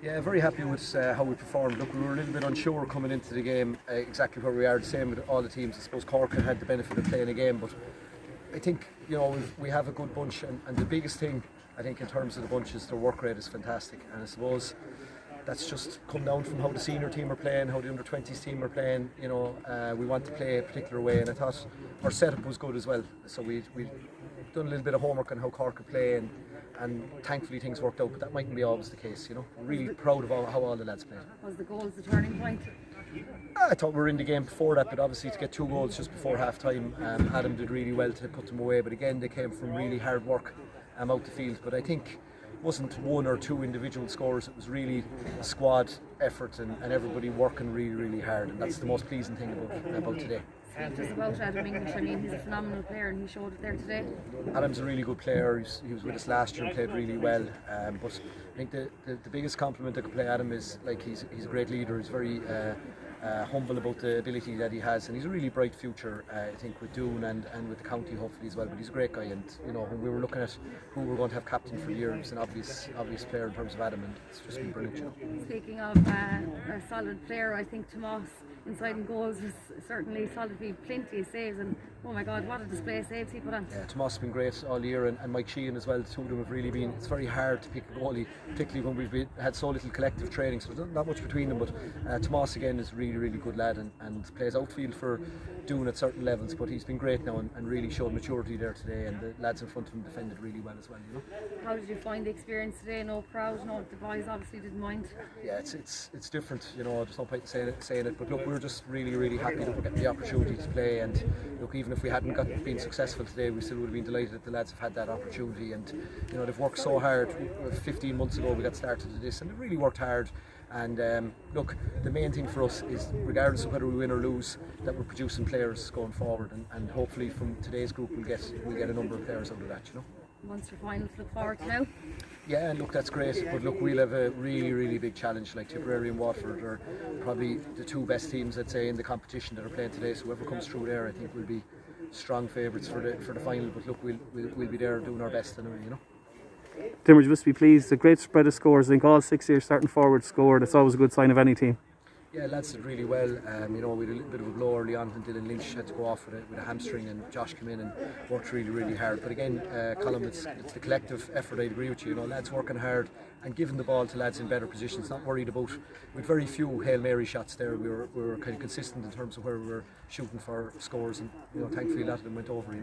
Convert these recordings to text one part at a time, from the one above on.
Yeah, very happy with how we performed. Look, we were a little bit unsure coming into the game exactly where we are. The same with all the teams. I suppose Cork had the benefit of playing a game, but I think we have a good bunch, and the biggest thing I think in terms of the bunch is their work rate is fantastic, and I suppose that's just come down from how the senior team are playing, how the under-20s team are playing. We want to play a particular way, and I thought our setup was good as well. So we done a little bit of homework on how Cork could play, and thankfully things worked out. But that mightn't be always the case. Really proud of how all the lads played. Was the goals the turning point? I thought we were in the game before that, but obviously to get 2 goals just before half time, Adam did really well to put them away. But again, they came from really hard work out the field. But I think it wasn't 1 or 2 individual scores, it was really a squad effort and everybody working really, really hard, and that's the most pleasing thing about today. Just about Adam English, I mean, he's a phenomenal player and he showed it there today. Adam's a really good player. He was with us last year and played really well, but I think the biggest compliment I could play Adam is he's a great leader. He's very humble about the ability that he has, and he's a really bright future, I think, with Doon and with the county hopefully as well. But he's a great guy, and when we were looking at who we were going to have captain for the year, he's an obvious player in terms of Adam, and it's just been brilliant. Speaking of a solid player, I think Tomas inside and goals was certainly solidly plenty of saves, and oh my God, what a display of saves he put on. Yeah, Tomas has been great all year, and Mike Sheehan as well. The two of them have really been. It's very hard to pick a goalie, particularly when we've had so little collective training, so there's not much between them. But Tomas again is a really, really good lad, and plays outfield for Doon at certain levels. But he's been great now and really showed maturity there today, and the lads in front of him defended really well as well. How did you find the experience today? No crowd, no, the boys obviously didn't mind. Yeah, it's different. There's no point saying it. But look, we're just really, really happy that we're getting the opportunity to play. And look, even if we hadn't been successful today, we still would have been delighted that the lads have had that opportunity. And they've worked so hard. 15 months ago we got started to this, and they've really worked hard. And look, the main thing for us is, regardless of whether we win or lose, that we're producing players going forward, and hopefully from today's group we'll get a number of players out of that. Munster final to look forward to now. Yeah, and look, that's great, but look, we'll have a really, really big challenge. Like Tipperary and Waterford are probably the 2 best teams, I'd say, in the competition that are playing today. So whoever comes through there, I think, will be strong favourites for the final. But look, we'll be there doing our best anyway. Diarmuid, you must be pleased. A great spread of scores. I think all 6 years starting forward scored. It's always a good sign of any team. Yeah, lads did really well. We had a little bit of a blow early on when Dylan Lynch had to go off with a hamstring, and Josh came in and worked really, really hard. But again, Colin, it's the collective effort. I'd agree with you. Lads working hard and giving the ball to lads in better positions. Not worried about, with very few Hail Mary shots there. We were kind of consistent in terms of where we were shooting for scores, and thankfully a lot of them went over.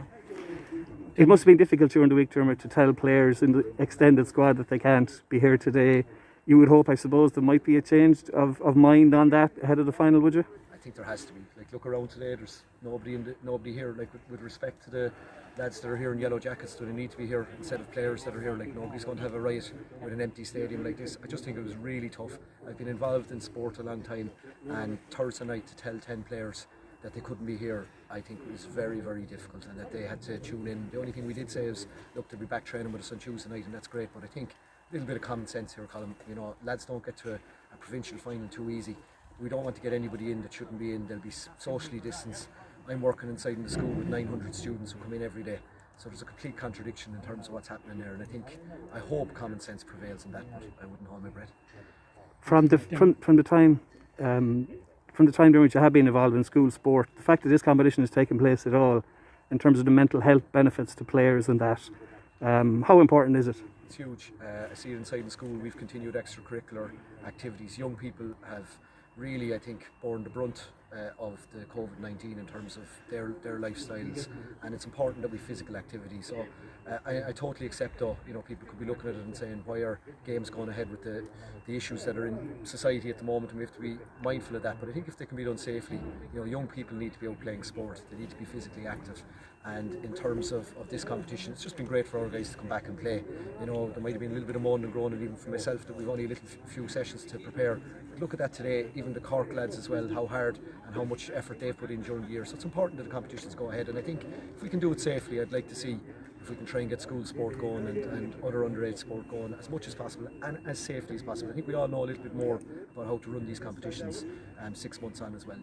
It must have been difficult during the week, Diarmuid, to tell players in the extended squad that they can't be here today. You would hope, I suppose, there might be a change of mind on that ahead of the final, would you? I think there has to be. Look around today, there's nobody here. With respect to the lads that are here in yellow jackets, do they need to be here instead of players that are here? Nobody's going to have a riot with an empty stadium like this. I just think it was really tough. I've been involved in sport a long time, and Thursday night to tell 10 players that they couldn't be here, I think it was very, very difficult, and that they had to tune in. The only thing we did say is, look, they'll be back training with us on Tuesday night, and that's great. But I think a little bit of common sense here, Colin. Lads don't get to a provincial final too easy. We don't want to get anybody in that shouldn't be in. They'll be socially distanced. I'm working inside in the school with 900 students who come in every day. So there's a complete contradiction in terms of what's happening there. And I hope common sense prevails in that, but I wouldn't hold my breath. From the time during which you have been involved in school sport, the fact that this competition is taking place at all, in terms of the mental health benefits to players and that, how important is it? It's huge. I see it inside the school. We've continued extracurricular activities. Young people have really, I think, borne the brunt of the COVID-19 in terms of their lifestyles, and it's important that we physical activity. So I totally accept, though, people could be looking at it and saying, why are games going ahead with the issues that are in society at the moment, and we have to be mindful of that. But I think if they can be done safely, young people need to be out playing sport, they need to be physically active. And in terms of this competition, it's just been great for our guys to come back and play. There might have been a little bit of moaning and groaning even for myself that we've only a few sessions to prepare. But look at that today, even the Cork lads as well, how hard and how much effort they've put in during the year. So it's important that the competitions go ahead, and I think if we can do it safely, I'd like to see if we can try and get school sport going and other underage sport going as much as possible and as safely as possible. I think we all know a little bit more about how to run these competitions 6 months on as well.